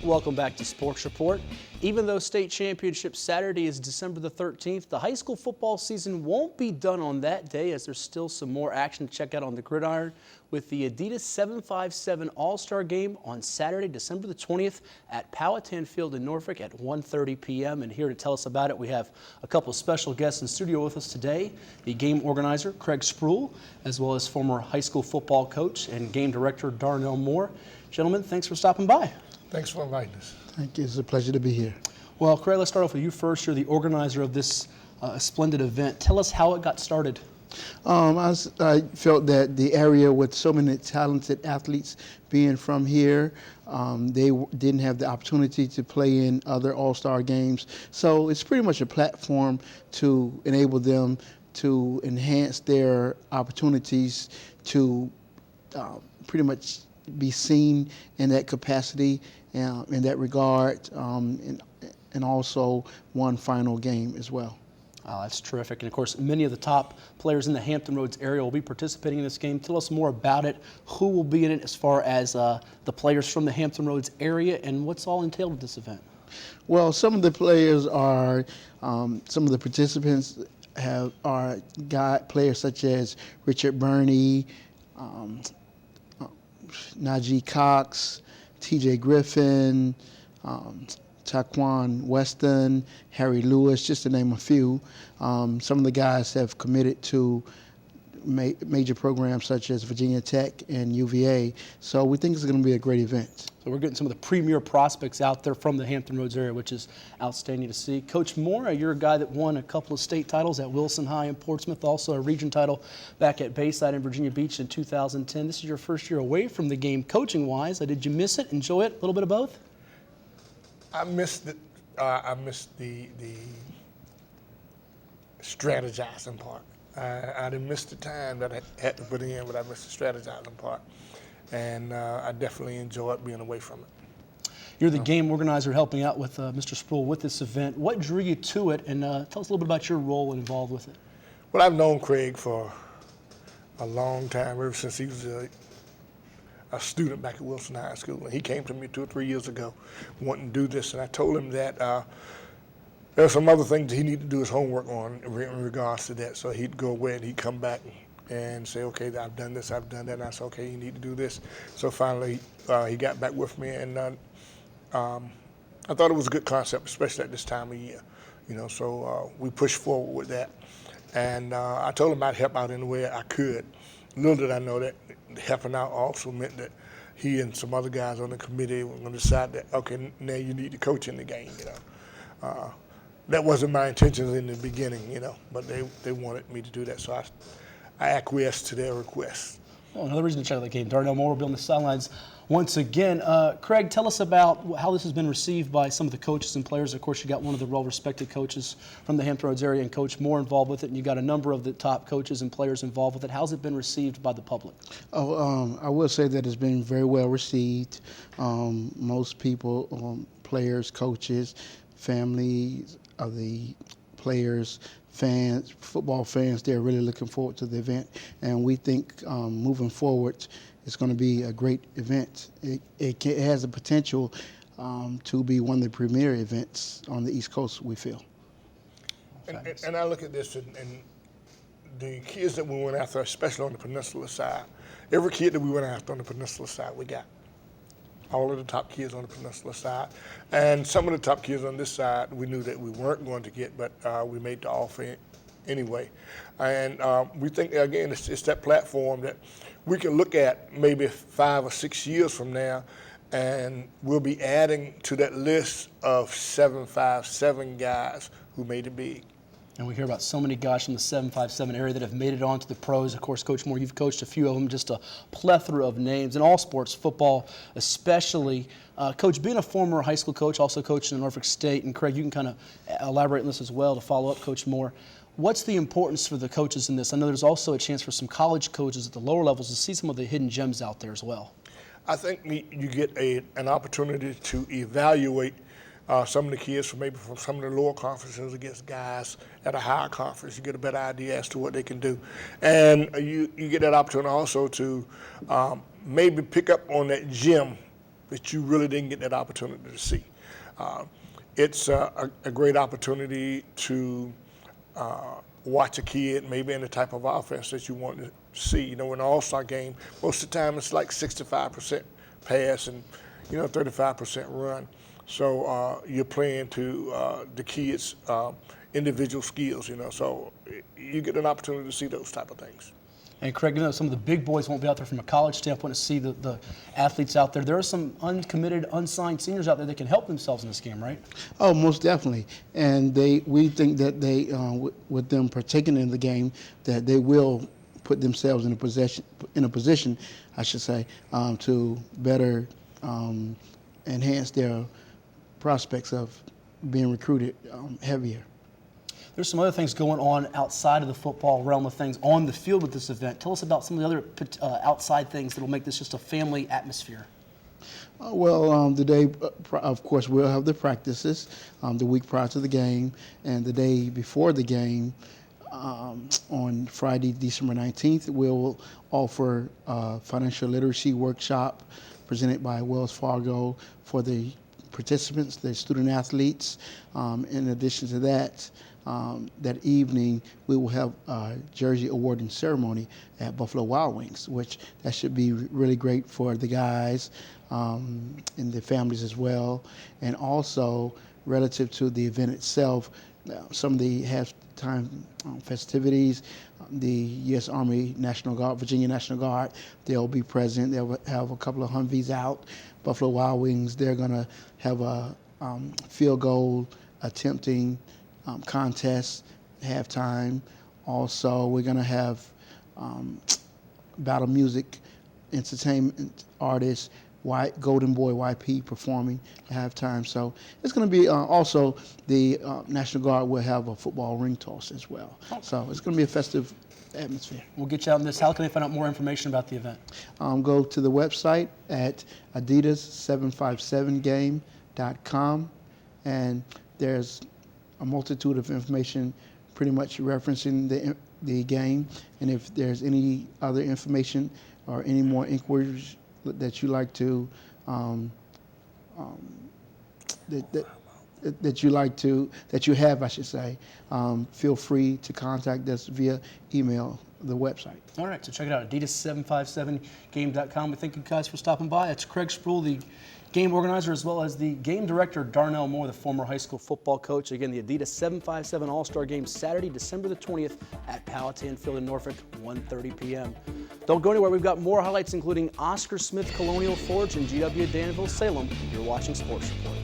Welcome back to Sports Report. Even though state championship Saturday is December the 13th, the high school football season won't be done on that day, as there's still some more action to check out on the gridiron with the Adidas 757 All-Star Game on Saturday, December the 20th at Powhatan Field in Norfolk at 1:30 p.m. And here to tell us about it, we have a couple of special guests in studio with us today. The game organizer, Craig Spruill, as well as former high school football coach and game director, Darnell Moore. Gentlemen, thanks for stopping by. Thanks for inviting us. Thank you. It's a pleasure to be here. Well, Craig, let's start off with you first. You're the organizer of this splendid event. Tell us how it got started. I felt that the area with so many talented athletes being from here, they didn't have the opportunity to play in other all-star games. So it's pretty much a platform to enable them to enhance their opportunities to pretty much be seen in that capacity, in that regard, and also one final game as well. Oh, that's terrific. And of course, many of the top players in the Hampton Roads area will be participating in this game. Tell us more about it. Who will be in it as far as the players from the Hampton Roads area, and what's all entailed with this event? Well, some of the players are, some of the participants are players such as Richard Burney, Najee Cox, TJ Griffin, Taquan Weston, Harry Lewis, just to name a few. Some of the guys have committed to major programs such as Virginia Tech and UVA. So we think it's going to be a great event. So we're getting some of the premier prospects out there from the Hampton Roads area, which is outstanding to see. Coach Moore, you're a guy that won a couple of state titles at Wilson High in Portsmouth, also a region title back at Bayside in Virginia Beach in 2010. This is your first year away from the game coaching-wise. Did you miss it, enjoy it, a little bit of both? I missed it. I missed the strategizing part. I didn't miss the time that I had to put in, but I missed the strategizing part. And I definitely enjoyed being away from it. You're the game organizer helping out with Mr. Spruill with this event. What drew you to it, and tell us a little bit about your role involved with it. Well, I've known Craig for a long time, ever since he was a student back at Wilson High School. And he came to me 2 or 3 years ago wanting to do this, and I told him that there are some other things he needed to do his homework on in regards to that. So he'd go away and he'd come back and say, okay, I've done this, I've done that. And I said, okay, you need to do this. So finally, he got back with me, and I thought it was a good concept, especially at this time of year. So we pushed forward with that. And I told him I'd help out in the way I could. Little did I know that helping out also meant that he and some other guys on the committee were going to decide that, okay, now you need to coach in the game, That wasn't my intentions in the beginning, but they wanted me to do that, so I acquiesced to their request. Well, another reason to check out the game. Darnell Moore will be on the sidelines once again. Craig, tell us about how this has been received by some of the coaches and players. Of course, you got one of the well-respected coaches from the Hampton Roads area and Coach Moore involved with it, and you got a number of the top coaches and players involved with it. How's it been received by the public? I will say that it's been very well received. Most people, players, coaches, families of the players, fans, football fans, they're really looking forward to the event, and we think moving forward it's going to be a great event. It has the potential to be one of the premier events on the East Coast, we feel. And I look at this, and the kids that we went after, especially on the peninsula side, every kid that we went after on the peninsula side, we got. All of the top kids on the peninsula side. And some of the top kids on this side, we knew that we weren't going to get, but we made the offer anyway. And we think, again, it's that platform that we can look at maybe 5 or 6 years from now, and we'll be adding to that list of 757 guys who made it big. And we hear about so many guys from the 757 area that have made it onto the pros. Of course, Coach Moore, you've coached a few of them, just a plethora of names in all sports, football especially. Coach, being a former high school coach, also coached in Norfolk State, and Craig, you can kind of elaborate on this as well to follow up Coach Moore. What's the importance for the coaches in this? I know there's also a chance for some college coaches at the lower levels to see some of the hidden gems out there as well. I think you get an opportunity to evaluate some of the kids from some of the lower conferences against guys at a higher conference. You get a better idea as to what they can do. And you get that opportunity also to maybe pick up on that gem that you really didn't get that opportunity to see. It's a great opportunity to watch a kid maybe in the type of offense that you want to see. You know, in an all-star game, most of the time it's like 65% pass and 35% run. So you're playing to the kids' individual skills. So you get an opportunity to see those type of things. And Craig, some of the big boys won't be out there from a college standpoint to see the athletes out there. There are some uncommitted, unsigned seniors out there that can help themselves in this game, right? Oh, most definitely. And we think that they, with them partaking in the game, that they will put themselves in a position, I should say, to better enhance their prospects of being recruited heavier. There's some other things going on outside of the football realm of things on the field with this event. Tell us about some of the other outside things that will make this just a family atmosphere. The day, of course, we'll have the practices the week prior to the game, and the day before the game, on Friday, December 19th, we'll offer a financial literacy workshop presented by Wells Fargo for the participants, the student athletes. In addition to that, that evening we will have a jersey awarding ceremony at Buffalo Wild Wings, which that should be really great for the guys and the families as well. And also, relative to the event itself, some of the halftime festivities, the U.S. Army National Guard, Virginia National Guard, they'll be present. They'll have a couple of Humvees out. Buffalo Wild Wings, they're going to have a field goal attempting contest, halftime. Also, we're going to have battle music, entertainment artists, Golden Boy YP performing at halftime. So it's going to be also the National Guard will have a football ring toss as well. So it's going to be a festive atmosphere. We'll get you out on this. How can they find out more information about the event? Go to the website at adidas757game.com, and there's a multitude of information pretty much referencing the game. And if there's any other information or any more inquiries that you like to that you have, I should say, feel free to contact us via email, the website. All right, so check it out, adidas757game.com. We thank you guys for stopping by. It's Craig Spruill, the game organizer, as well as the game director, Darnell Moore, the former high school football coach. Again, the Adidas 757 All-Star Game, Saturday, December the 20th at Powhatan Field in Norfolk, 1:30 p.m. Don't go anywhere. We've got more highlights, including Oscar Smith Colonial Forge and GW Danville Salem. You're watching Sports Report.